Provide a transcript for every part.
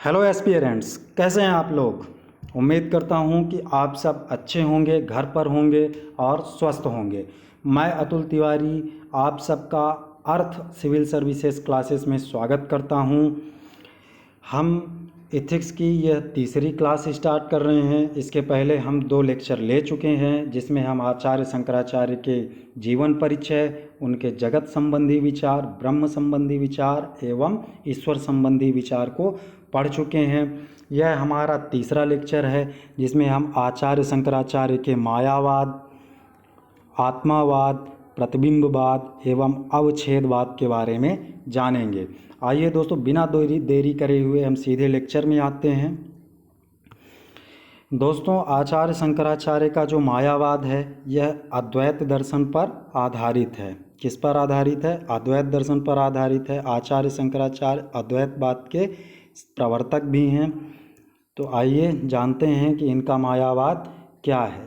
Hello aspirants, कैसे हैं आप लोग। उम्मीद करता हूं कि आप सब अच्छे होंगे, घर पर होंगे और स्वस्थ होंगे। मैं अतुल तिवारी आप सबका अर्थ सिविल सर्विसेज क्लासेस में स्वागत करता हूं। हम एथिक्स की यह तीसरी क्लास स्टार्ट कर रहे हैं। इसके पहले हम 2 लेक्चर ले चुके हैं, जिसमें हम आचार्य शंकराचार्य के जीवन परिचय, उनके जगत संबंधी विचार, ब्रह्म संबंधी विचार एवं ईश्वर संबंधी विचार को पढ़ चुके हैं। यह हमारा तीसरा लेक्चर है, जिसमें हम आचार्य शंकराचार्य के मायावाद, आत्मावाद, प्रतिबिंबवाद एवं अवच्छेदवाद के बारे में जानेंगे। आइए दोस्तों, बिना देरी करे हुए हम सीधे लेक्चर में आते हैं। दोस्तों, आचार्य शंकराचार्य का जो मायावाद है, यह अद्वैत दर्शन पर आधारित है। किस पर आधारित है? अद्वैत दर्शन पर आधारित है। आचार्य शंकराचार्य अद्वैतवाद के प्रवर्तक भी हैं। तो आइए जानते हैं कि इनका मायावाद क्या है।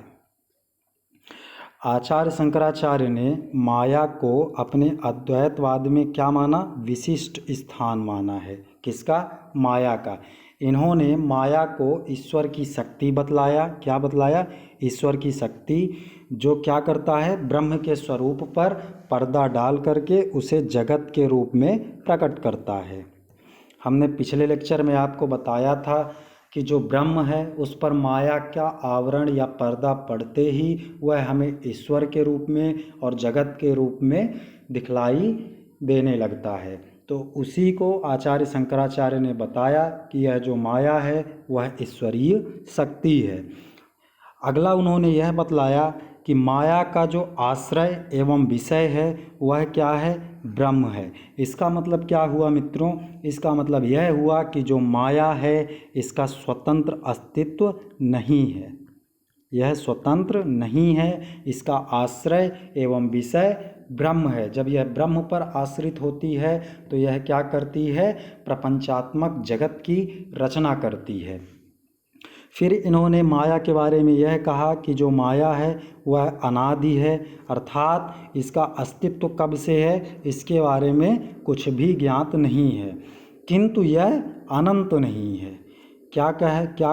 आचार्य शंकराचार्य ने माया को अपने अद्वैतवाद में क्या माना? विशिष्ट स्थान माना है। किसका? माया का। इन्होंने माया को ईश्वर की शक्ति बतलाया। क्या बतलाया? ईश्वर की शक्ति, जो क्या करता है? ब्रह्म के स्वरूप पर पर्दा डाल करके उसे जगत के रूप में प्रकट करता है। हमने पिछले लेक्चर में आपको बताया था कि जो ब्रह्म है उस पर माया का आवरण या पर्दा पड़ते ही वह हमें ईश्वर के रूप में और जगत के रूप में दिखलाई देने लगता है। तो उसी को आचार्य शंकराचार्य ने बताया कि यह जो माया है वह ईश्वरीय शक्ति है। अगला उन्होंने यह बतलाया कि माया का जो आश्रय एवं विषय है वह क्या है? ब्रह्म है। इसका मतलब क्या हुआ मित्रों? इसका मतलब यह हुआ कि जो माया है इसका स्वतंत्र अस्तित्व नहीं है। यह स्वतंत्र नहीं है, इसका आश्रय एवं विषय ब्रह्म है। जब यह ब्रह्म पर आश्रित होती है तो यह क्या करती है? प्रपंचात्मक जगत की रचना करती है। फिर इन्होंने माया के बारे में यह कहा कि जो माया है वह अनादि है, अर्थात इसका अस्तित्व कब से है इसके बारे में कुछ भी ज्ञात नहीं है, किंतु यह अनंत नहीं है। क्या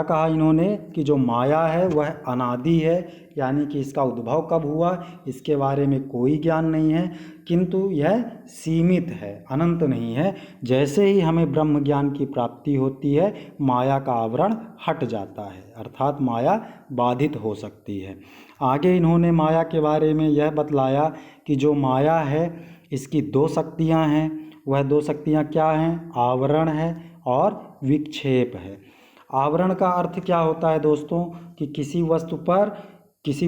कहा इन्होंने? कि जो माया है वह अनादि है, यानी कि इसका उद्भव कब हुआ इसके बारे में कोई ज्ञान नहीं है, किंतु यह सीमित है, अनंत नहीं है। जैसे ही हमें ब्रह्म ज्ञान की प्राप्ति होती है माया का आवरण हट जाता है, अर्थात माया बाधित हो सकती है। आगे इन्होंने माया के बारे में यह बतलाया कि जो माया है इसकी 2 शक्तियाँ हैं। वह 2 शक्तियाँ क्या हैं? आवरण है और विक्षेप है। आवरण का अर्थ क्या होता है दोस्तों? कि किसी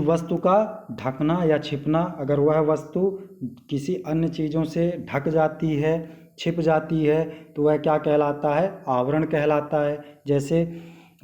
वस्तु का ढकना या छिपना। अगर वह वस्तु किसी अन्य चीज़ों से ढक जाती है, छिप जाती है, तो वह क्या कहलाता है? आवरण कहलाता है। जैसे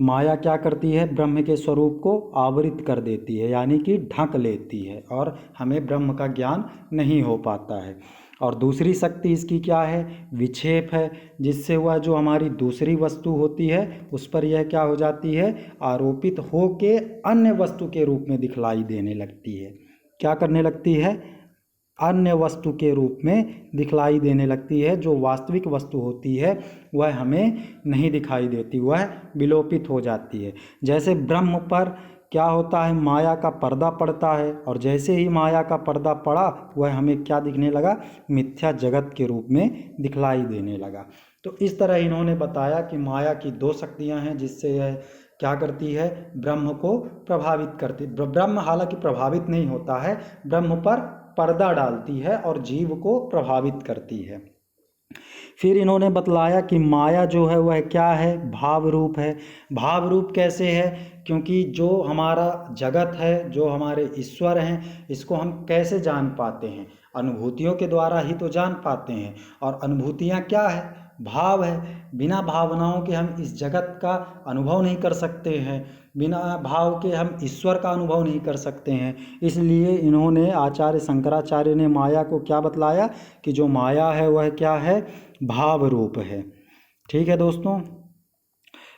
माया क्या करती है? ब्रह्म के स्वरूप को आवृत कर देती है, यानी कि ढक लेती है और हमें ब्रह्म का ज्ञान नहीं हो पाता है। और दूसरी शक्ति इसकी क्या है? विक्षेप है, जिससे वह जो हमारी दूसरी वस्तु होती है उस पर यह क्या हो जाती है? आरोपित हो के अन्य वस्तु के रूप में दिखलाई देने लगती है। क्या करने लगती है? अन्य वस्तु के रूप में दिखलाई देने लगती है। जो वास्तविक वस्तु होती है वह हमें नहीं दिखाई देती, वह विलोपित हो जाती है। जैसे ब्रह्म पर क्या होता है? माया का पर्दा पड़ता है, और जैसे ही माया का पर्दा पड़ा वह हमें क्या दिखने लगा? मिथ्या जगत के रूप में दिखलाई देने लगा। तो इस तरह इन्होंने बताया कि माया की 2 शक्तियां हैं, जिससे यह क्या करती है? ब्रह्म को प्रभावित करती। ब्रह्म हालांकि प्रभावित नहीं होता है, ब्रह्म पर पर्दा डालती है और जीव को प्रभावित करती है। फिर इन्होंने बतलाया कि माया जो है वह क्या है? भाव रूप है। भाव रूप कैसे है? क्योंकि जो हमारा जगत है, जो हमारे ईश्वर हैं, इसको हम कैसे जान पाते हैं? अनुभूतियों के द्वारा ही तो जान पाते हैं। और अनुभूतियाँ क्या है? भाव है। बिना भावनाओं के हम इस जगत का अनुभव नहीं कर सकते हैं, बिना भाव के हम ईश्वर का अनुभव नहीं कर सकते हैं। इसलिए इन्होंने, आचार्य शंकराचार्य ने माया को क्या बतलाया? कि जो माया है वह क्या है? भाव रूप है। ठीक है दोस्तों।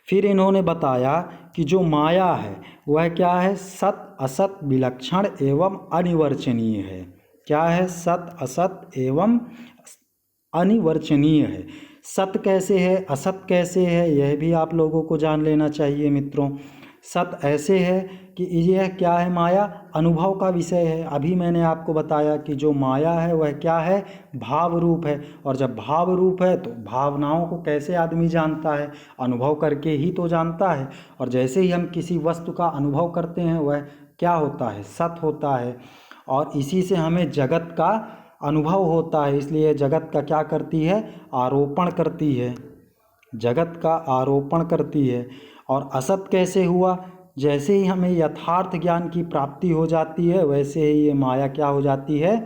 फिर इन्होंने बताया कि जो माया है वह क्या है? सत असत विलक्षण एवं अनिवर्चनीय है। क्या है? सत असत एवं अनिवर्चनीय है। सत कैसे है, असत कैसे है, यह भी आप लोगों को जान लेना चाहिए मित्रों। सत ऐसे है कि यह क्या है, माया अनुभव का विषय है। अभी मैंने आपको बताया कि जो माया है वह क्या है, भाव रूप है। और जब भाव रूप है तो भावनाओं को कैसे आदमी जानता है, अनुभव करके ही तो जानता है। और जैसे ही हम किसी वस्तु का अनुभव करते हैं वह क्या होता है, सत होता है। और इसी से हमें जगत का अनुभव होता है। इसलिए जगत का क्या करती है, आरोपण करती है, जगत का आरोपण करती है। और असत कैसे हुआ, जैसे ही हमें यथार्थ ज्ञान की प्राप्ति हो जाती है वैसे ही ये माया क्या हो जाती है,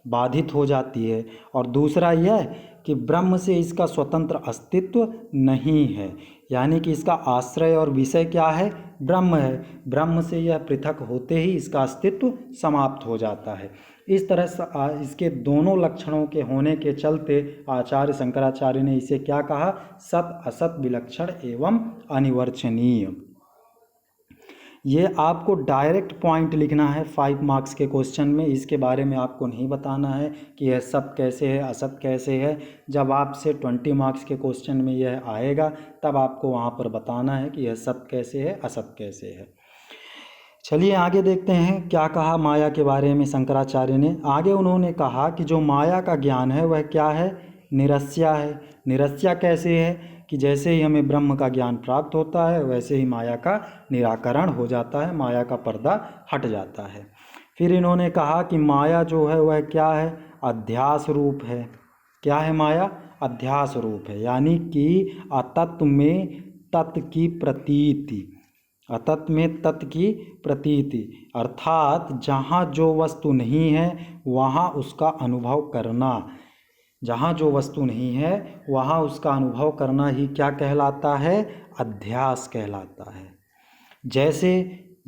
बाधित हो जाती है। और दूसरा यह कि ब्रह्म से इसका स्वतंत्र अस्तित्व नहीं है, यानी कि इसका आश्रय और विषय क्या है, ब्रह्म है। ब्रह्म से यह पृथक होते ही इसका अस्तित्व समाप्त हो जाता है। इस तरह से इसके दोनों लक्षणों के होने के चलते आचार्य शंकराचार्य ने इसे क्या कहा, सत असत विलक्षण एवं अनिवर्चनीय। ये आपको डायरेक्ट पॉइंट लिखना है 5 मार्क्स के क्वेश्चन में। इसके बारे में आपको नहीं बताना है कि यह सत कैसे है, असत कैसे है। जब आपसे 20 मार्क्स के क्वेश्चन में यह आएगा तब आपको वहाँ पर बताना है कि यह सत कैसे है, असत कैसे है। चलिए आगे देखते हैं क्या कहा माया के बारे में शंकराचार्य ने। आगे उन्होंने कहा कि जो माया का ज्ञान है वह क्या है, निरस्या है। निरस्या कैसे है कि जैसे ही हमें ब्रह्म का ज्ञान प्राप्त होता है वैसे ही माया का निराकरण हो जाता है, माया का पर्दा हट जाता है। फिर इन्होंने कहा कि माया जो है वह क्या है, अध्यास रूप है। क्या है माया, अध्यास रूप है, यानी कि अतत्व में तत्व की प्रतीति, अतत में तत् की प्रतीति, अर्थात जहाँ जो वस्तु नहीं है वहाँ उसका अनुभव करना। जहाँ जो वस्तु नहीं है वहाँ उसका अनुभव करना ही क्या कहलाता है, अध्यास कहलाता है। जैसे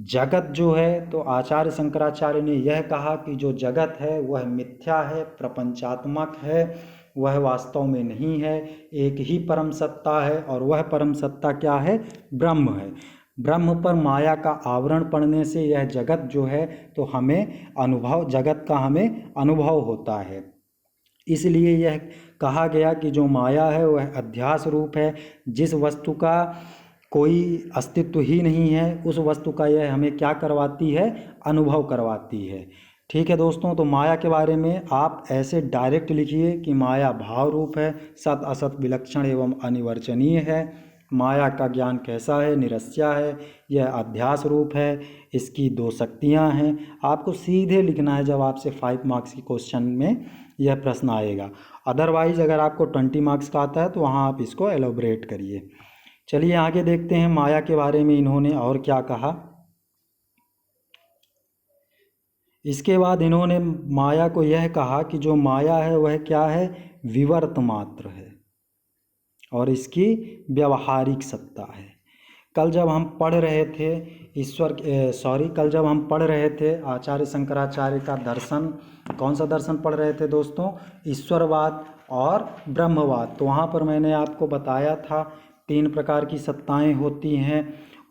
जगत जो है, तो आचार्य शंकराचार्य ने यह कहा कि जो जगत है वह मिथ्या है, प्रपंचात्मक है, वह वास्तव में नहीं है। एक ही परम सत्ता है और वह परम सत्ता क्या है, ब्रह्म है। ब्रह्म पर माया का आवरण पड़ने से यह जगत जो है तो हमें अनुभव, जगत का हमें अनुभव होता है। इसलिए यह कहा गया कि जो माया है वह अध्यास रूप है। जिस वस्तु का कोई अस्तित्व ही नहीं है उस वस्तु का यह हमें क्या करवाती है, अनुभव करवाती है। ठीक है दोस्तों, तो माया के बारे में आप ऐसे डायरेक्ट लिखिए कि माया भाव रूप है, सत असत विलक्षण एवं अनिवर्चनीय है। माया का ज्ञान कैसा है, निरस्या है, यह अध्यास रूप है, इसकी 2 शक्तियाँ हैं। आपको सीधे लिखना है जब आपसे 5 मार्क्स के क्वेश्चन में यह प्रश्न आएगा। अदरवाइज अगर आपको 20 मार्क्स का आता है तो वहाँ आप इसको एलोबरेट करिए। चलिए आगे देखते हैं माया के बारे में इन्होंने और क्या कहा। इसके बाद इन्होंने माया को यह कहा कि जो माया है वह क्या है, विवर्त मात्र है और इसकी व्यावहारिक सत्ता है। कल जब हम पढ़ रहे थे कल जब हम पढ़ रहे थे आचार्य शंकराचार्य का दर्शन, कौन सा दर्शन पढ़ रहे थे दोस्तों, ईश्वरवाद और ब्रह्मवाद। तो वहाँ पर मैंने आपको बताया था 3 प्रकार की सत्ताएं होती हैं।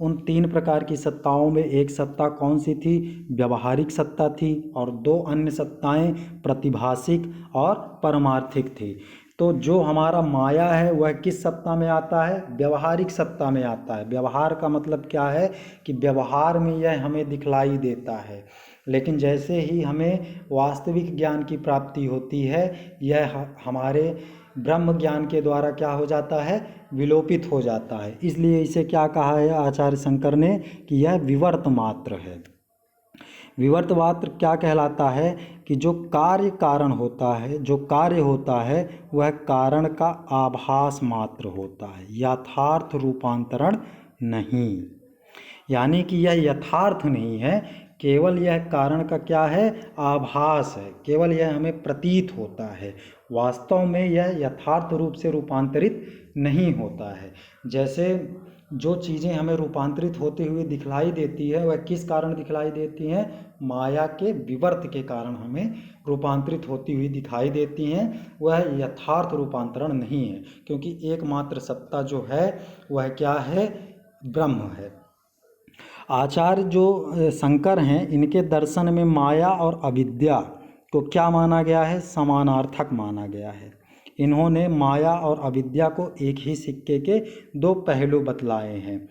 उन 3 प्रकार की सत्ताओं में एक सत्ता कौन सी थी, व्यावहारिक सत्ता थी, और 2 अन्य सत्ताएं प्रतिभासिक और परमार्थिक थी। तो जो हमारा माया है वह किस सत्ता में आता है, व्यवहारिक सत्ता में आता है। व्यवहार का मतलब क्या है कि व्यवहार में यह हमें दिखलाई देता है, लेकिन जैसे ही हमें वास्तविक ज्ञान की प्राप्ति होती है यह हमारे ब्रह्म ज्ञान के द्वारा क्या हो जाता है, विलोपित हो जाता है। इसलिए इसे क्या कहा है आचार्य शंकर ने कि यह विवर्त मात्र है। विवर्त मात्र क्या कहलाता है कि जो कार्य कारण होता है, जो कार्य होता है वह कारण का आभास मात्र होता है, यथार्थ रूपांतरण नहीं। यानी कि यह यथार्थ नहीं है, केवल यह कारण का क्या है, आभास है, केवल यह हमें प्रतीत होता है। वास्तव में यह यथार्थ रूप से रूपांतरित नहीं होता है। जैसे जो चीज़ें हमें रूपांतरित होते हुए दिखलाई देती है वह किस कारण दिखलाई देती हैं, माया के विवर्त के कारण हमें रूपांतरित होती हुई दिखाई देती हैं। वह यथार्थ रूपांतरण नहीं है, क्योंकि एकमात्र सत्ता जो है वह क्या है, ब्रह्म है। आचार्य जो शंकर हैं इनके दर्शन में माया और अविद्या को क्या माना गया है, समानार्थक माना गया है। इन्होंने माया और अविद्या को एक ही सिक्के के दो पहलू बतलाए हैं।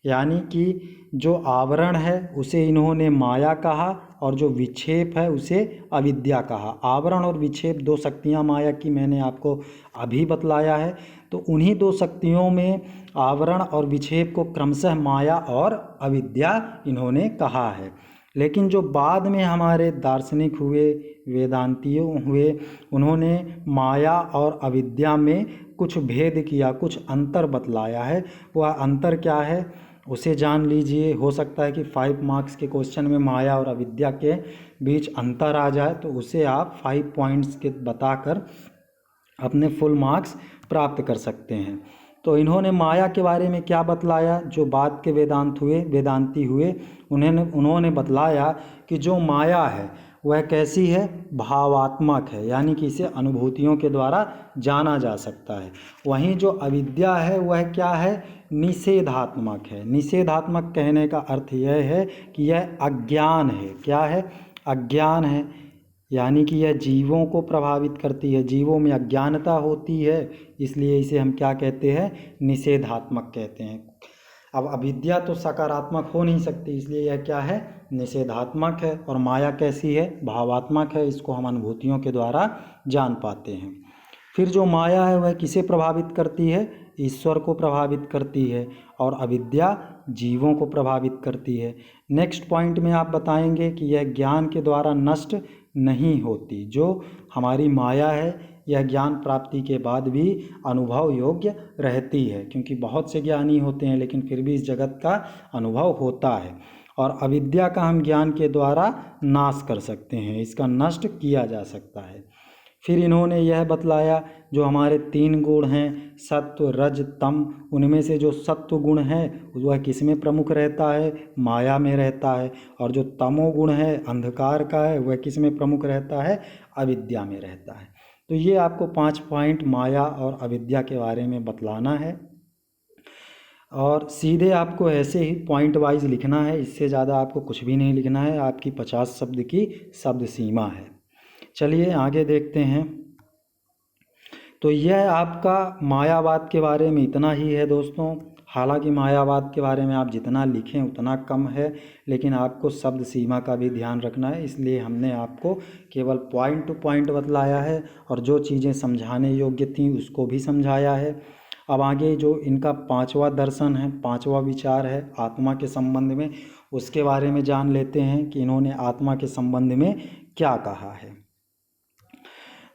यानी कि जो आवरण है उसे इन्होंने माया कहा और जो विक्षेप है उसे अविद्या कहा। आवरण और विक्षेप दो शक्तियाँ माया की मैंने आपको अभी बतलाया है। तो उन्हीं दो शक्तियों में आवरण और विक्षेप को क्रमशः माया और अविद्या इन्होंने कहा है। लेकिन जो बाद में हमारे दार्शनिक हुए, वेदांतियों हुए, उन्होंने माया और अविद्या में कुछ भेद किया, कुछ अंतर बतलाया है। वह अंतर क्या है उसे जान लीजिए। हो सकता है कि 5 मार्क्स के क्वेश्चन में माया और अविद्या के बीच अंतर आ जाए, तो उसे आप 5 पॉइंट्स के बताकर अपने फुल मार्क्स प्राप्त कर सकते हैं। तो इन्होंने माया के बारे में क्या बतलाया, जो बाद के वेदांती हुए उन्होंने बतलाया कि जो माया है वह कैसी है, भावात्मक है, यानी कि इसे अनुभूतियों के द्वारा जाना जा सकता है। वहीं जो अविद्या है वह क्या है, निषेधात्मक है। निषेधात्मक कहने का अर्थ यह है कि यह अज्ञान है। क्या है, अज्ञान है, यानी कि यह जीवों को प्रभावित करती है, जीवों में अज्ञानता होती है, इसलिए इसे हम क्या कहते हैं, निषेधात्मक कहते हैं। अब अविद्या तो सकारात्मक हो नहीं सकती, इसलिए यह क्या है, निषेधात्मक है। और माया कैसी है, भावात्मक है, इसको हम अनुभूतियों के द्वारा जान पाते हैं। फिर जो माया है वह किसे प्रभावित करती है, ईश्वर को प्रभावित करती है, और अविद्या जीवों को प्रभावित करती है। नेक्स्ट पॉइंट में आप बताएंगे कि यह ज्ञान के द्वारा नष्ट नहीं होती। जो हमारी माया है यह ज्ञान प्राप्ति के बाद भी अनुभव योग्य रहती है, क्योंकि बहुत से ज्ञानी होते हैं लेकिन फिर भी इस जगत का अनुभव होता है। और अविद्या का हम ज्ञान के द्वारा नाश कर सकते हैं, इसका नष्ट किया जा सकता है। फिर इन्होंने यह बतलाया जो हमारे 3 गुण हैं, सत्व रज तम, उनमें से जो सत्व गुण है वह किस में प्रमुख रहता है, माया में रहता है। और जो तमो गुण है, अंधकार का है, वह किस में प्रमुख रहता है, अविद्या में रहता है। तो ये आपको 5 पॉइंट माया और अविद्या के बारे में बतलाना है, और सीधे आपको ऐसे ही पॉइंट वाइज लिखना है, इससे ज़्यादा आपको कुछ भी नहीं लिखना है। आपकी 50 शब्द की शब्द सीमा है। चलिए आगे देखते हैं। तो यह आपका मायावाद के बारे में इतना ही है दोस्तों। हालांकि मायावाद के बारे में आप जितना लिखें उतना कम है, लेकिन आपको शब्द सीमा का भी ध्यान रखना है, इसलिए हमने आपको केवल पॉइंट टू पॉइंट बतलाया है, और जो चीज़ें समझाने योग्य थी उसको भी समझाया है। अब आगे जो इनका 5वां दर्शन है, 5वां विचार है आत्मा के संबंध में, उसके बारे में जान लेते हैं कि इन्होंने आत्मा के संबंध में क्या कहा है।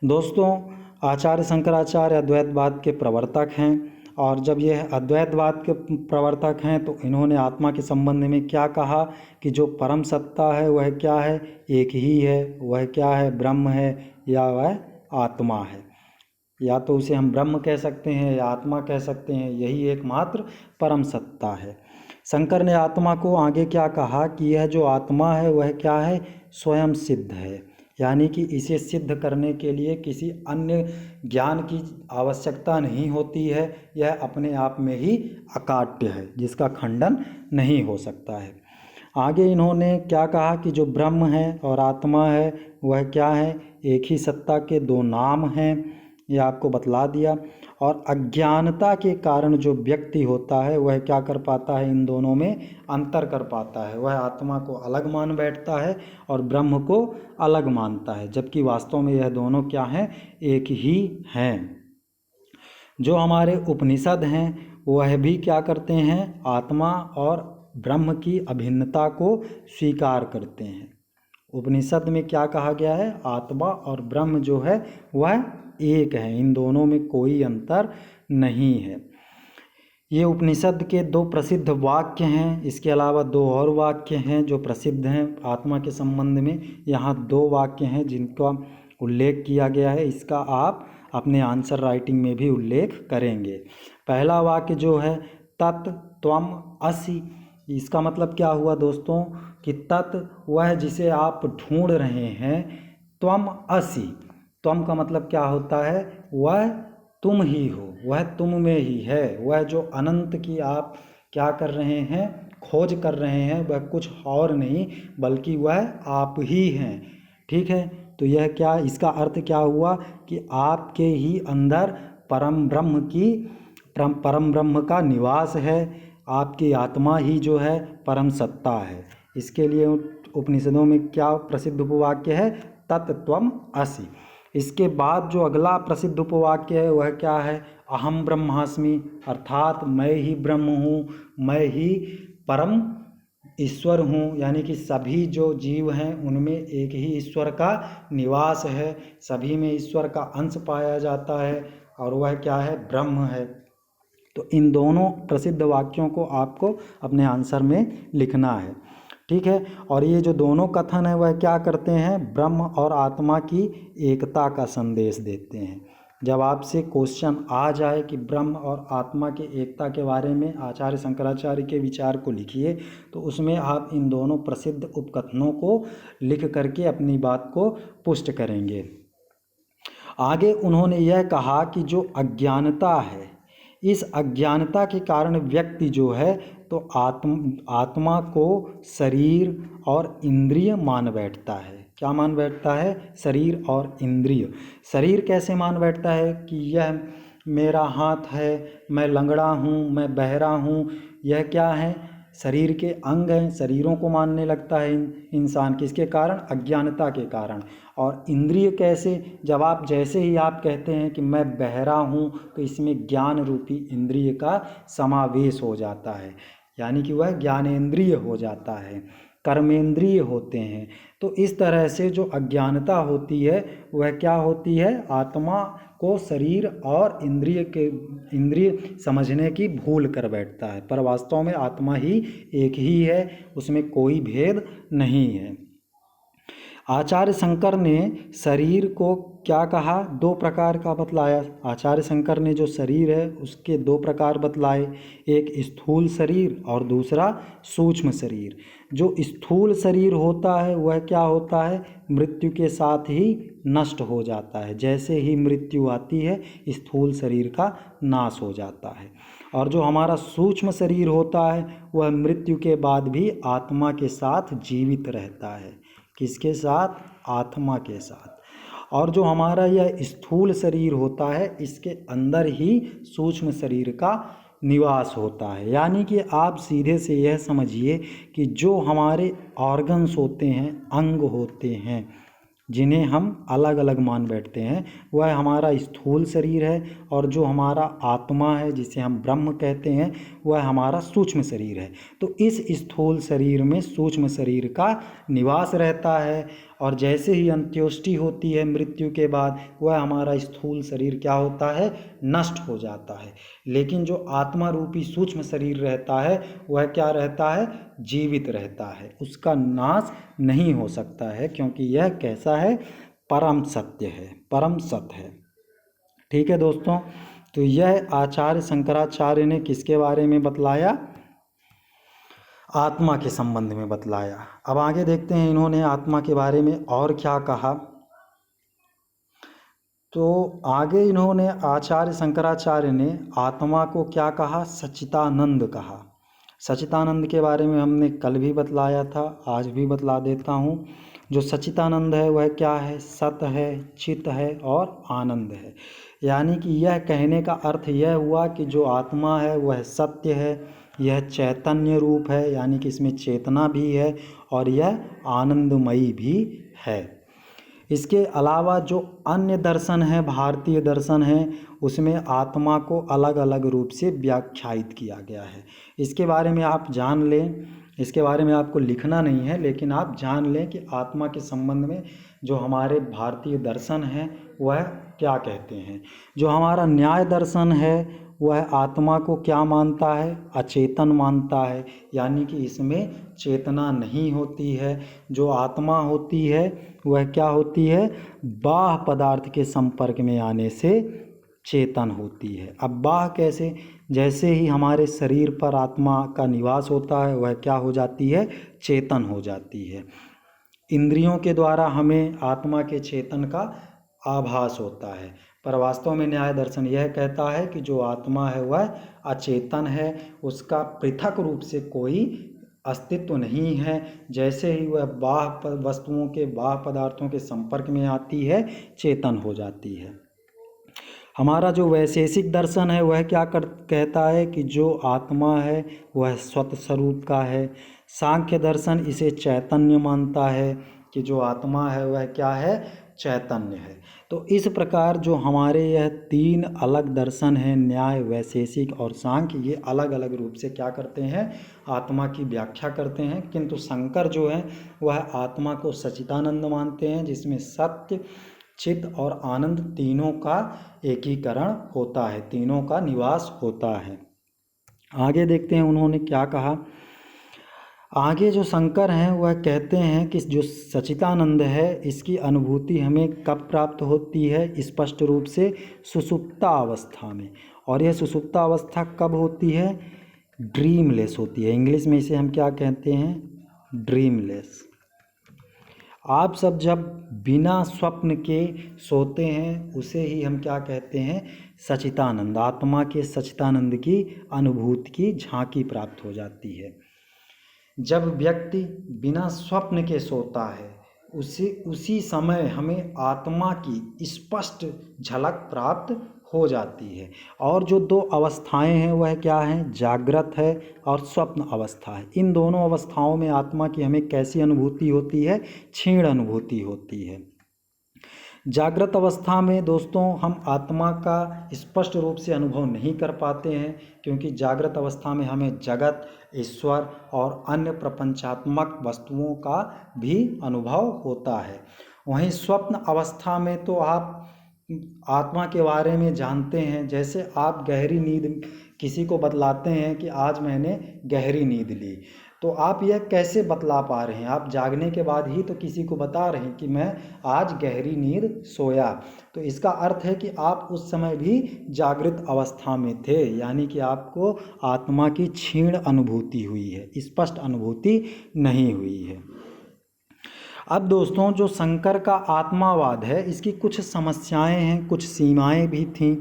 दोस्तों, आचार्य शंकराचार्य अद्वैतवाद के प्रवर्तक हैं, और जब यह अद्वैतवाद के प्रवर्तक हैं तो इन्होंने आत्मा के संबंध में क्या कहा कि जो परम सत्ता है वह क्या है, एक ही है। वह क्या है, ब्रह्म है, या वह आत्मा है। या तो उसे हम ब्रह्म कह सकते हैं या आत्मा कह सकते हैं, यही एकमात्र परम सत्ता है। शंकर ने आत्मा को आगे क्या कहा कि यह जो आत्मा है वह क्या है, स्वयं सिद्ध है, यानी कि इसे सिद्ध करने के लिए किसी अन्य ज्ञान की आवश्यकता नहीं होती है। यह अपने आप में ही अकाट्य है, जिसका खंडन नहीं हो सकता है। आगे इन्होंने क्या कहा कि जो ब्रह्म है और आत्मा है वह क्या है, एक ही सत्ता के 2 नाम हैं, यह आपको बतला दिया। और अज्ञानता के कारण जो व्यक्ति होता है वह क्या कर पाता है, इन दोनों में अंतर कर पाता है। वह आत्मा को अलग मान बैठता है और ब्रह्म को अलग मानता है, जबकि वास्तव में यह दोनों क्या हैं, एक ही हैं। जो हमारे उपनिषद हैं वह भी क्या करते हैं, आत्मा और ब्रह्म की अभिन्नता को स्वीकार करते हैं। उपनिषद में क्या कहा गया है, आत्मा और ब्रह्म जो है वह एक है, इन दोनों में कोई अंतर नहीं है। ये उपनिषद के 2 प्रसिद्ध वाक्य हैं। इसके अलावा 2 और वाक्य हैं जो प्रसिद्ध हैं आत्मा के संबंध में। यहाँ 2 वाक्य हैं जिनका उल्लेख किया गया है, इसका आप अपने आंसर राइटिंग में भी उल्लेख करेंगे। पहला वाक्य जो है, तत् त्वम असि, इसका मतलब क्या हुआ दोस्तों कि तत् वह जिसे आप ढूंढ रहे हैं, त्वम असि, त्वम का मतलब क्या होता है, वह तुम ही हो, वह तुम में ही है। वह जो अनंत की आप क्या कर रहे हैं, खोज कर रहे हैं, वह कुछ और नहीं बल्कि वह आप ही हैं। ठीक है, तो यह क्या, इसका अर्थ क्या हुआ कि आपके ही अंदर परम ब्रह्म का निवास है, आपकी आत्मा ही जो है परम सत्ता है। इसके लिए उपनिषदों में क्या प्रसिद्ध उपवाक्य है, तत्त्वम् असि। इसके बाद जो अगला प्रसिद्ध उपवाक्य है वह क्या है, अहम ब्रह्मास्मि, अर्थात मैं ही ब्रह्म हूँ, मैं ही परम ईश्वर हूँ। यानी कि सभी जो जीव हैं उनमें एक ही ईश्वर का निवास है, सभी में ईश्वर का अंश पाया जाता है और वह क्या है, ब्रह्म है। तो इन दोनों प्रसिद्ध वाक्यों को आपको अपने आंसर में लिखना है, ठीक है। और ये जो दोनों कथन है वह क्या करते हैं, ब्रह्म और आत्मा की एकता का संदेश देते हैं। जब आपसे क्वेश्चन आ जाए कि ब्रह्म और आत्मा की एकता के बारे में आचार्य शंकराचार्य के विचार को लिखिए, तो उसमें आप इन दोनों प्रसिद्ध उपकथनों को लिख करके अपनी बात को पुष्ट करेंगे। आगे उन्होंने यह कहा कि जो अज्ञानता है, इस अज्ञानता के कारण व्यक्ति जो है तो आत्मा को शरीर और इंद्रिय मान बैठता है। क्या मान बैठता है, शरीर और इंद्रिय। शरीर कैसे मान बैठता है कि यह मेरा हाथ है, मैं लंगड़ा हूँ, मैं बहरा हूँ, यह क्या है, शरीर के अंग हैं, शरीरों को मानने लगता है इंसान, किसके कारण, अज्ञानता के कारण। और इंद्रिय कैसे, जब आप जैसे ही आप कहते हैं कि मैं बहरा हूँ तो इसमें ज्ञान रूपी इंद्रिय का समावेश हो जाता है, यानी कि वह ज्ञानेंद्रिय हो जाता है, कर्मेंद्रिय होते हैं। तो इस तरह से जो अज्ञानता होती है वह क्या होती है, आत्मा को शरीर और इंद्रिय समझने की भूल कर बैठता है, पर वास्तव में आत्मा ही एक ही है, उसमें कोई भेद नहीं है। आचार्य शंकर ने शरीर को क्या कहा, दो प्रकार का बतलाया। आचार्य शंकर ने जो शरीर है उसके दो प्रकार बतलाए, एक स्थूल शरीर और दूसरा सूक्ष्म शरीर। जो स्थूल शरीर होता है वह क्या होता है, मृत्यु के साथ ही नष्ट हो जाता है, जैसे ही मृत्यु आती है स्थूल शरीर का नाश हो जाता है। और जो हमारा सूक्ष्म शरीर होता है वह मृत्यु के बाद भी आत्मा के साथ जीवित रहता है, किसके साथ, आत्मा के साथ। और जो हमारा यह स्थूल शरीर होता है इसके अंदर ही सूक्ष्म शरीर का निवास होता है। यानी कि आप सीधे से यह समझिए कि जो हमारे ऑर्गन्स होते हैं, अंग होते हैं, जिन्हें हम अलग अलग मान बैठते हैं, वह हमारा स्थूल शरीर है, और जो हमारा आत्मा है जिसे हम ब्रह्म कहते हैं वह हमारा सूक्ष्म शरीर है। तो इस स्थूल शरीर में सूक्ष्म शरीर का निवास रहता है, और जैसे ही अंत्योष्टि होती है मृत्यु के बाद, वह हमारा स्थूल शरीर क्या होता है, नष्ट हो जाता है। लेकिन जो आत्मा रूपी सूक्ष्म शरीर रहता है वह क्या रहता है, जीवित रहता है, उसका नाश नहीं हो सकता है, क्योंकि यह कैसा है, परम सत्य है, परम सत्य है। ठीक है दोस्तों, तो यह आचार्य शंकराचार्य ने किसके बारे में बतलाया, आत्मा के संबंध में बतलाया। अब आगे देखते हैं इन्होंने आत्मा के बारे में और क्या कहा। तो आगे इन्होंने आचार्य शंकराचार्य ने आत्मा को क्या कहा, सच्चिदानंद कहा। सच्चिदानंद के बारे में हमने कल भी बतलाया था, आज भी बतला देता हूँ। जो सच्चिदानंद है वह क्या है, सत है, चित है और आनंद है। यानी कि यह कहने का अर्थ यह हुआ कि जो आत्मा है वह सत्य है, यह चैतन्य रूप है, यानी कि इसमें चेतना भी है, और यह आनंदमयी भी है। इसके अलावा जो अन्य दर्शन है, भारतीय दर्शन है, उसमें आत्मा को अलग अलग रूप से व्याख्यायित किया गया है। इसके बारे में आप जान लें, इसके बारे में आपको लिखना नहीं है, लेकिन आप जान लें कि आत्मा के संबंध में जो हमारे भारतीय दर्शन हैं वह क्या कहते हैं। जो हमारा न्याय दर्शन है वह आत्मा को क्या मानता है, अचेतन मानता है, यानी कि इसमें चेतना नहीं होती है। जो आत्मा होती है वह क्या होती है, बाह्य पदार्थ के संपर्क में आने से चेतन होती है। अब बाह्य कैसे, जैसे ही हमारे शरीर पर आत्मा का निवास होता है वह क्या हो जाती है, चेतन हो जाती है। इंद्रियों के द्वारा हमें आत्मा के चेतन का आभास होता है, पर वास्तव में न्याय दर्शन यह कहता है कि जो आत्मा है वह अचेतन है, उसका पृथक रूप से कोई अस्तित्व नहीं है। जैसे ही वह बाह्य वस्तुओं के, बाह्य पदार्थों के संपर्क में आती है, चेतन हो जाती है। हमारा जो वैशेषिक दर्शन है वह क्या कहता है कि जो आत्मा है वह स्वतः स्वरूप का है। सांख्य दर्शन इसे चैतन्य मानता है कि जो आत्मा है वह क्या है, चैतन्य है। तो इस प्रकार जो हमारे यह तीन अलग दर्शन हैं, न्याय, वैशेषिक और सांख्य, ये अलग अलग रूप से क्या करते हैं, आत्मा की व्याख्या करते हैं। किंतु शंकर जो है वह आत्मा को सच्चिदानंद मानते हैं, जिसमें सत्य, चित और आनंद तीनों का एकीकरण होता है, तीनों का निवास होता है। आगे देखते हैं उन्होंने क्या कहा। आगे जो शंकर हैं वह कहते हैं कि जो सच्चिदानंद है इसकी अनुभूति हमें कब प्राप्त होती है, स्पष्ट रूप से सुषुप्ता अवस्था में। और यह सुषुप्ता अवस्था कब होती है, ड्रीमलेस होती है। इंग्लिश में इसे हम क्या कहते हैं, ड्रीमलेस। आप सब जब बिना स्वप्न के सोते हैं उसे ही हम क्या कहते हैं, सच्चिदानंद। आत्मा के सच्चिदानंद की अनुभूति की झांकी प्राप्त हो जाती है। जब व्यक्ति बिना स्वप्न के सोता है उसी समय हमें आत्मा की स्पष्ट झलक प्राप्त हो जाती है। और जो दो अवस्थाएं हैं वह क्या हैं, जागृत है और स्वप्न अवस्था है। इन दोनों अवस्थाओं में आत्मा की हमें कैसी अनुभूति होती है, क्षीण अनुभूति होती है। जागृत अवस्था में दोस्तों हम आत्मा का स्पष्ट रूप से अनुभव नहीं कर पाते हैं, क्योंकि जागृत अवस्था में हमें जगत, ईश्वर और अन्य प्रपंचात्मक वस्तुओं का भी अनुभव होता है। वहीं स्वप्न अवस्था में तो आप आत्मा के बारे में जानते हैं। जैसे आप गहरी नींद किसी को बतलाते हैं कि आज मैंने गहरी नींद ली, तो आप यह कैसे बतला पा रहे हैं, आप जागने के बाद ही तो किसी को बता रहे हैं कि मैं आज गहरी नींद सोया। तो इसका अर्थ है कि आप उस समय भी जागृत अवस्था में थे, यानी कि आपको आत्मा की क्षीण अनुभूति हुई है, स्पष्ट अनुभूति नहीं हुई है। अब दोस्तों जो शंकर का आत्मावाद है इसकी कुछ समस्याएं हैं, कुछ सीमाएं भी थीं।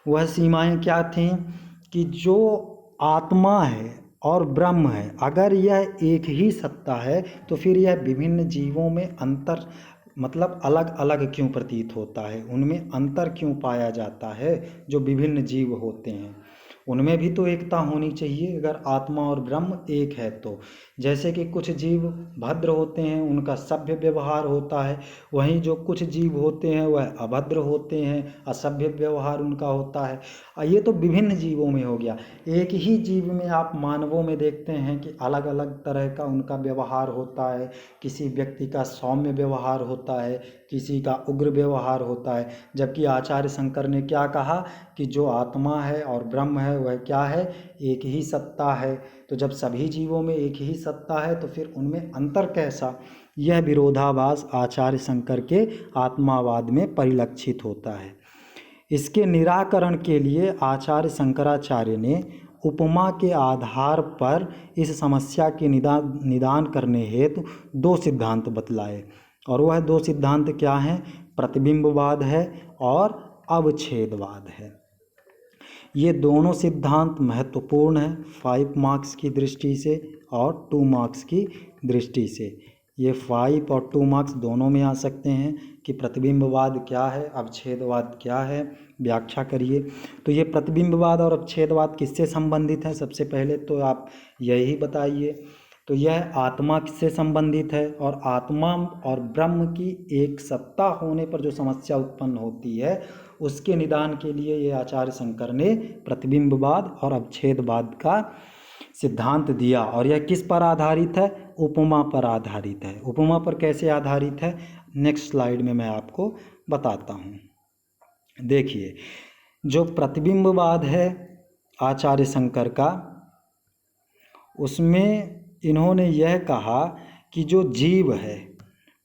वह सीमाएं क्या थीं कि जो आत्मा है और ब्रह्म है, अगर यह एक ही सत्ता है तो फिर यह विभिन्न जीवों में अंतर, मतलब अलग अलग क्यों प्रतीत होता है, उनमें अंतर क्यों पाया जाता है। जो विभिन्न जीव होते हैं उनमें भी तो एकता होनी चाहिए, अगर आत्मा और ब्रह्म एक है तो। जैसे कि कुछ जीव भद्र होते हैं, उनका सभ्य व्यवहार होता है, वहीं जो कुछ जीव होते हैं वह अभद्र होते हैं, असभ्य व्यवहार उनका होता है। ये तो विभिन्न जीवों में हो गया। एक ही जीव में आप मानवों में देखते हैं कि अलग अलग तरह का उनका व्यवहार होता है। किसी व्यक्ति का सौम्य व्यवहार होता है, किसी का उग्र व्यवहार होता है। जबकि आचार्य शंकर ने क्या कहा कि जो आत्मा है और ब्रह्म है वह क्या है, एक ही सत्ता है। तो जब सभी जीवों में एक ही सत्ता है तो फिर उनमें अंतर कैसा। यह विरोधाभास आचार्य शंकर के आत्मावाद में परिलक्षित होता है। इसके निराकरण के लिए आचार्य शंकराचार्य ने उपमा के आधार पर इस समस्या के निदान करने हेतु दो सिद्धांत बतलाए। और वह दो सिद्धांत क्या हैं, प्रतिबिंबवाद है और अवच्छेदवाद है। ये दोनों सिद्धांत महत्वपूर्ण हैं 5 मार्क्स की दृष्टि से और 2 मार्क्स की दृष्टि से। ये 5 और 2 मार्क्स दोनों में आ सकते हैं कि प्रतिबिंबवाद क्या है, अवच्छेदवाद क्या है, व्याख्या करिए। तो ये प्रतिबिंबवाद और अवच्छेदवाद किससे संबंधित है, सबसे पहले तो आप यही बताइए। तो यह आत्मा से संबंधित है, और आत्मा और ब्रह्म की एक सत्ता होने पर जो समस्या उत्पन्न होती है उसके निदान के लिए ये आचार्य शंकर ने प्रतिबिंबवाद और अवच्छेदवाद का सिद्धांत दिया। और यह किस पर आधारित है, उपमा पर आधारित है। उपमा पर कैसे आधारित है, नेक्स्ट स्लाइड में मैं आपको बताता हूँ। देखिए, जो प्रतिबिंबवाद है आचार्य शंकर का, उसमें इन्होंने यह कहा कि जो जीव है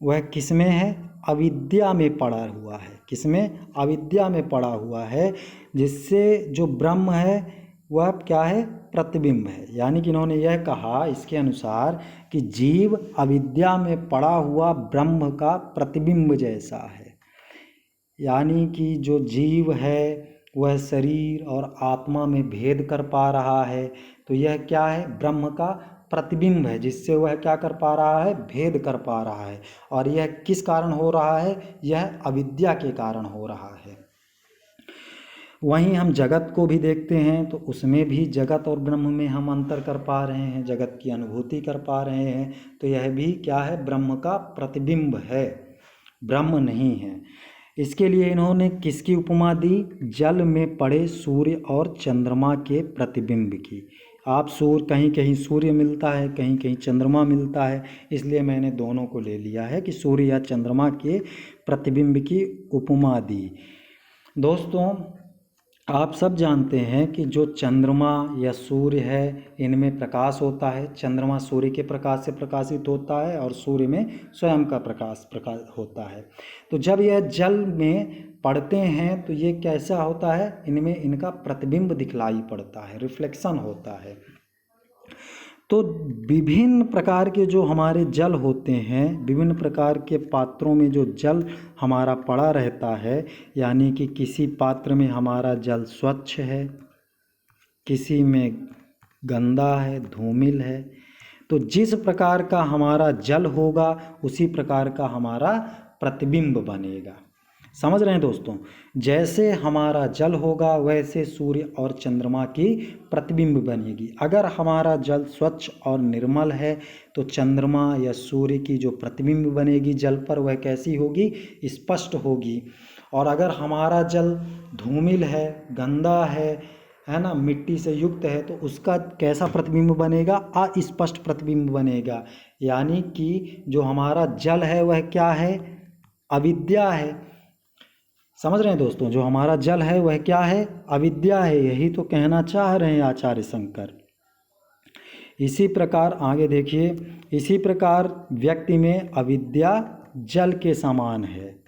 वह किसमें है, अविद्या में पड़ा हुआ है। किसमें, अविद्या में पड़ा हुआ है, जिससे जो ब्रह्म है वह क्या है, प्रतिबिंब है। यानी कि इन्होंने यह कहा इसके अनुसार कि जीव अविद्या में पड़ा हुआ ब्रह्म का प्रतिबिंब जैसा है। यानी कि जो जीव है वह शरीर और आत्मा में भेद कर पा रहा है, तो यह क्या है, ब्रह्म का प्रतिबिंब है, जिससे वह क्या कर पा रहा है, भेद कर पा रहा है। और यह किस कारण हो रहा है, यह अविद्या के कारण हो रहा है। वहीं हम जगत को भी देखते हैं तो उसमें भी जगत और ब्रह्म में हम अंतर कर पा रहे हैं, जगत की अनुभूति कर पा रहे हैं। तो यह भी क्या है, ब्रह्म का प्रतिबिंब है, ब्रह्म नहीं है। इसके लिए इन्होंने किसकी उपमा दी, जल में पड़े सूर्य और चंद्रमा के प्रतिबिंब की। आप सूर्य, कहीं कहीं सूर्य मिलता है, कहीं कहीं चंद्रमा मिलता है, इसलिए मैंने दोनों को ले लिया है कि सूर्य या चंद्रमा के प्रतिबिंब की उपमा दी। दोस्तों, आप सब जानते हैं कि जो चंद्रमा या सूर्य है, इनमें प्रकाश होता है। चंद्रमा सूर्य के प्रकाश से प्रकाशित होता है और सूर्य में स्वयं का प्रकाश होता है। तो जब यह जल में पड़ते हैं तो ये कैसा होता है, इनमें इनका प्रतिबिंब दिखलाई पड़ता है, रिफ्लेक्शन होता है। तो विभिन्न प्रकार के जो हमारे जल होते हैं, विभिन्न प्रकार के पात्रों में जो जल हमारा पड़ा रहता है, यानी कि किसी पात्र में हमारा जल स्वच्छ है, किसी में गंदा है, धूमिल है। तो जिस प्रकार का हमारा जल होगा उसी प्रकार का हमारा प्रतिबिंब बनेगा। समझ रहे हैं दोस्तों, जैसे हमारा जल होगा वैसे सूर्य और चंद्रमा की प्रतिबिंब बनेगी। अगर हमारा जल स्वच्छ और निर्मल है तो चंद्रमा या सूर्य की जो प्रतिबिंब बनेगी जल पर, वह कैसी होगी, स्पष्ट होगी। और अगर हमारा जल धूमिल है, गंदा है ना, मिट्टी से युक्त है, तो उसका कैसा प्रतिबिंब बनेगा, अस्पष्ट प्रतिबिंब बनेगा। यानी कि जो हमारा जल है वह क्या है, अविद्या है। समझ रहे हैं दोस्तों, जो हमारा जल है वह क्या है, अविद्या है। यही तो कहना चाह रहे हैं आचार्य शंकर। इसी प्रकार आगे देखिए, इसी प्रकार व्यक्ति में अविद्या जल के समान है।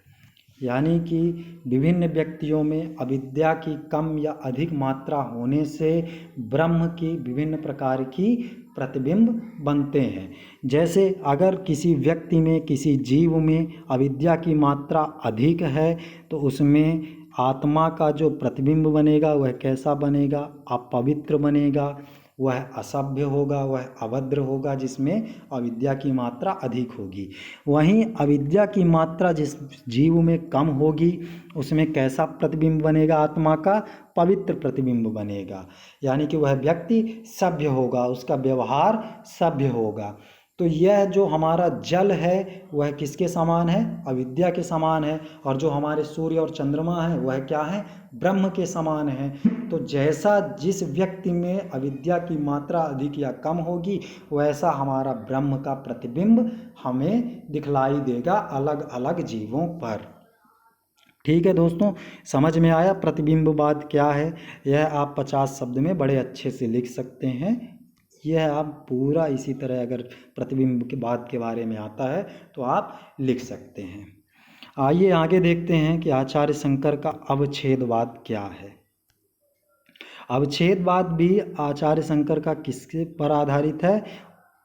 यानी कि विभिन्न व्यक्तियों में अविद्या की कम या अधिक मात्रा होने से ब्रह्म की विभिन्न प्रकार की प्रतिबिंब बनते हैं। जैसे अगर किसी व्यक्ति में, किसी जीव में अविद्या की मात्रा अधिक है तो उसमें आत्मा का जो प्रतिबिंब बनेगा वह कैसा बनेगा, अपवित्र बनेगा, वह असभ्य होगा, वह अभद्र होगा, जिसमें अविद्या की मात्रा अधिक होगी। वहीं अविद्या की मात्रा जिस जीव में कम होगी उसमें कैसा प्रतिबिंब बनेगा, आत्मा का पवित्र प्रतिबिंब बनेगा। यानी कि वह व्यक्ति सभ्य होगा, उसका व्यवहार सभ्य होगा। तो यह जो हमारा जल है वह किसके समान है, अविद्या के समान है। और जो हमारे सूर्य और चंद्रमा है वह क्या है, ब्रह्म के समान है। तो जैसा जिस व्यक्ति में अविद्या की मात्रा अधिक या कम होगी वैसा हमारा ब्रह्म का प्रतिबिंब हमें दिखलाई देगा अलग अलग जीवों पर। ठीक है दोस्तों, समझ में आया प्रतिबिंबवाद क्या है। यह आप 50 शब्द में बड़े अच्छे से लिख सकते हैं। यह आप पूरा इसी तरह अगर प्रतिबिंब के बाद के बारे में आता है तो आप लिख सकते हैं। आइए आगे देखते हैं कि आचार्य शंकर का अवच्छेदवाद क्या है। अवच्छेदवाद भी आचार्य शंकर का किसके पर आधारित है,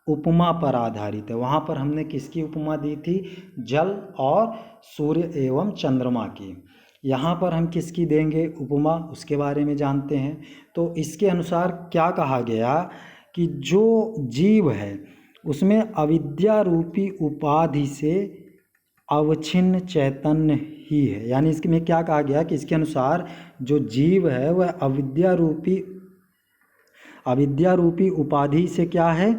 उपमा पर आधारित है। वहाँ पर हमने किसकी उपमा दी थी, जल और सूर्य एवं चंद्रमा की। यहाँ पर हम किसकी देंगे उपमा, उसके बारे में जानते हैं। तो इसके अनुसार क्या कहा गया कि जो जीव है उसमें अविद्या रूपी उपाधि से अवच्छिन्न चैतन्य ही है। यानी इसमें क्या कहा गया कि इसके अनुसार जो जीव है वह अविद्या रूपी उपाधि से क्या है,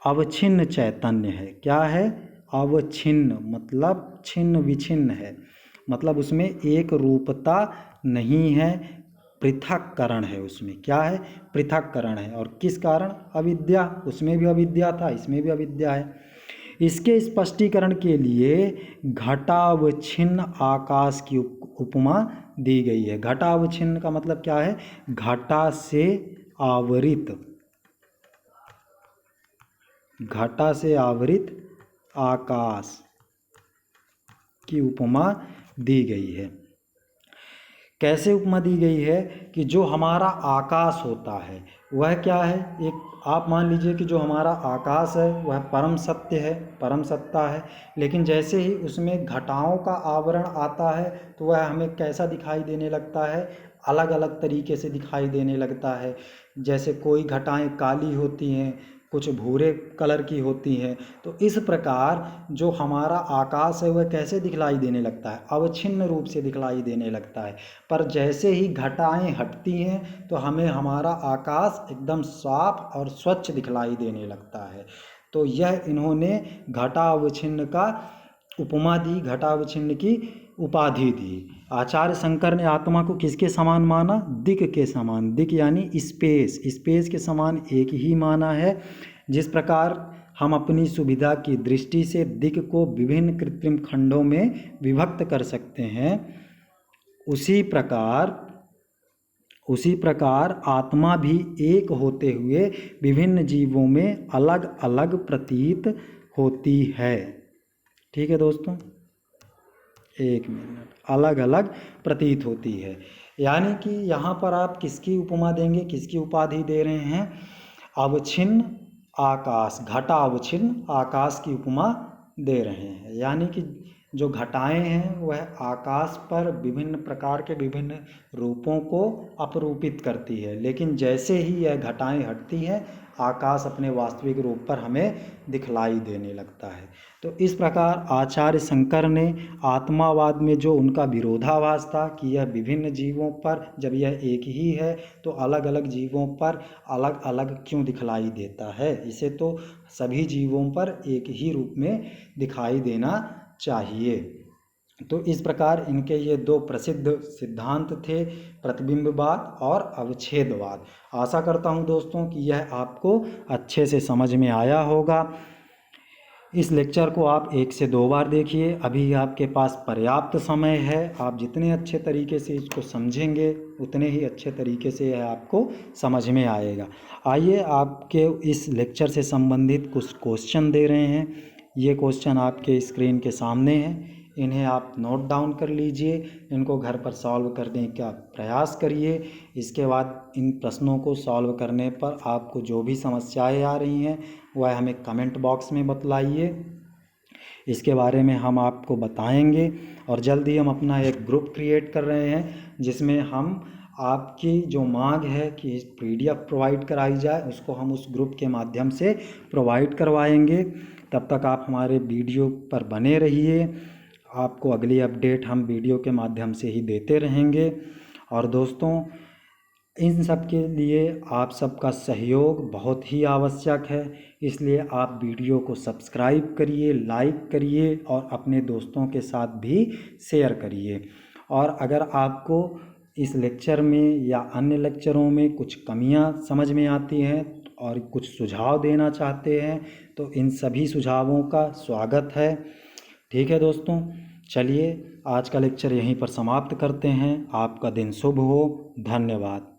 अवच्छिन्न चैतन्य है। क्या है, अवच्छिन्न मतलब छिन्न विछिन्न है, मतलब उसमें एक रूपता नहीं है, पृथक्करण है। उसमें क्या है, पृथक्करण है। और किस कारण, अविद्या, उसमें भी अविद्या था, इसमें भी अविद्या है। इसके स्पष्टीकरण के लिए घटावच्छिन्न आकाश की उपमा दी गई है। घटावच्छिन्न का मतलब क्या है, घटा से आवृत, घटा से आवृत आकाश की उपमा दी गई है। कैसे उपमा दी गई है कि जो हमारा आकाश होता है वह क्या है, एक आप मान लीजिए कि जो हमारा आकाश है वह परम सत्य है, परम सत्ता है। लेकिन जैसे ही उसमें घटाओं का आवरण आता है तो वह हमें कैसा दिखाई देने लगता है, अलग अलग तरीके से दिखाई देने लगता है। जैसे कोई घटाएं काली होती हैं, कुछ भूरे कलर की होती हैं। तो इस प्रकार जो हमारा आकाश है वह कैसे दिखलाई देने लगता है, अवच्छिन्न रूप से दिखलाई देने लगता है। पर जैसे ही घटाएं हटती हैं तो हमें हमारा आकाश एकदम साफ और स्वच्छ दिखलाई देने लगता है। तो यह इन्होंने घटावच्छिन्न का उपमा दी, घटावच्छिन्न की उपाधि दी। आचार्य शंकर ने आत्मा को किसके समान माना, दिक् के समान। दिक् यानी स्पेस, स्पेस के समान एक ही माना है। जिस प्रकार हम अपनी सुविधा की दृष्टि से दिक् को विभिन्न कृत्रिम खंडों में विभक्त कर सकते हैं, उसी प्रकार आत्मा भी एक होते हुए विभिन्न जीवों में अलग अलग प्रतीत होती है। ठीक है दोस्तों, एक मिनट, अलग अलग प्रतीत होती है। यानी कि यहाँ पर आप किसकी उपमा देंगे, किसकी उपाधि दे रहे हैं, अवच्छिन्न आकाश, घटावच्छिन्न आकाश की उपमा दे रहे हैं। यानी कि जो घटाएं हैं वह आकाश पर विभिन्न प्रकार के विभिन्न रूपों को अपरूपित करती है, लेकिन जैसे ही यह घटाएं हटती हैं आकाश अपने वास्तविक रूप पर हमें दिखलाई देने लगता है। तो इस प्रकार आचार्य शंकर ने आत्मावाद में जो उनका विरोधाभास था कि यह विभिन्न जीवों पर, जब यह एक ही है तो अलग अलग जीवों पर अलग अलग क्यों दिखलाई देता है, इसे तो सभी जीवों पर एक ही रूप में दिखाई देना चाहिए। तो इस प्रकार इनके ये दो प्रसिद्ध सिद्धांत थे, प्रतिबिंबवाद और अवच्छेदवाद। आशा करता हूँ दोस्तों कि यह आपको अच्छे से समझ में आया होगा। इस लेक्चर को आप 1 से 2 बार देखिए, अभी आपके पास पर्याप्त समय है। आप जितने अच्छे तरीके से इसको समझेंगे उतने ही अच्छे तरीके से यह आपको समझ में आएगा। आइए आपके इस लेक्चर से संबंधित कुछ क्वेश्चन दे रहे हैं। ये क्वेश्चन आपके स्क्रीन के सामने हैं, इन्हें आप नोट डाउन कर लीजिए, इनको घर पर सॉल्व करने का प्रयास करिए। इसके बाद इन प्रश्नों को सॉल्व करने पर आपको जो भी समस्याएं आ रही हैं वह हमें कमेंट बॉक्स में बतलाइए, इसके बारे में हम आपको बताएंगे। और जल्द ही हम अपना एक ग्रुप क्रिएट कर रहे हैं जिसमें हम आपकी जो मांग है कि PDF प्रोवाइड कराई जाए उसको हम उस ग्रुप के माध्यम से प्रोवाइड करवाएंगे। तब तक आप हमारे वीडियो पर बने रहिए, आपको अगली अपडेट हम वीडियो के माध्यम से ही देते रहेंगे। और दोस्तों, इन सब के लिए आप सबका सहयोग बहुत ही आवश्यक है, इसलिए आप वीडियो को सब्सक्राइब करिए, लाइक करिए और अपने दोस्तों के साथ भी शेयर करिए। और अगर आपको इस लेक्चर में या अन्य लेक्चरों में कुछ कमियां समझ में आती हैं और कुछ सुझाव देना चाहते हैं तो इन सभी सुझावों का स्वागत है। ठीक है दोस्तों, चलिए आज का लेक्चर यहीं पर समाप्त करते हैं। आपका दिन शुभ हो। धन्यवाद।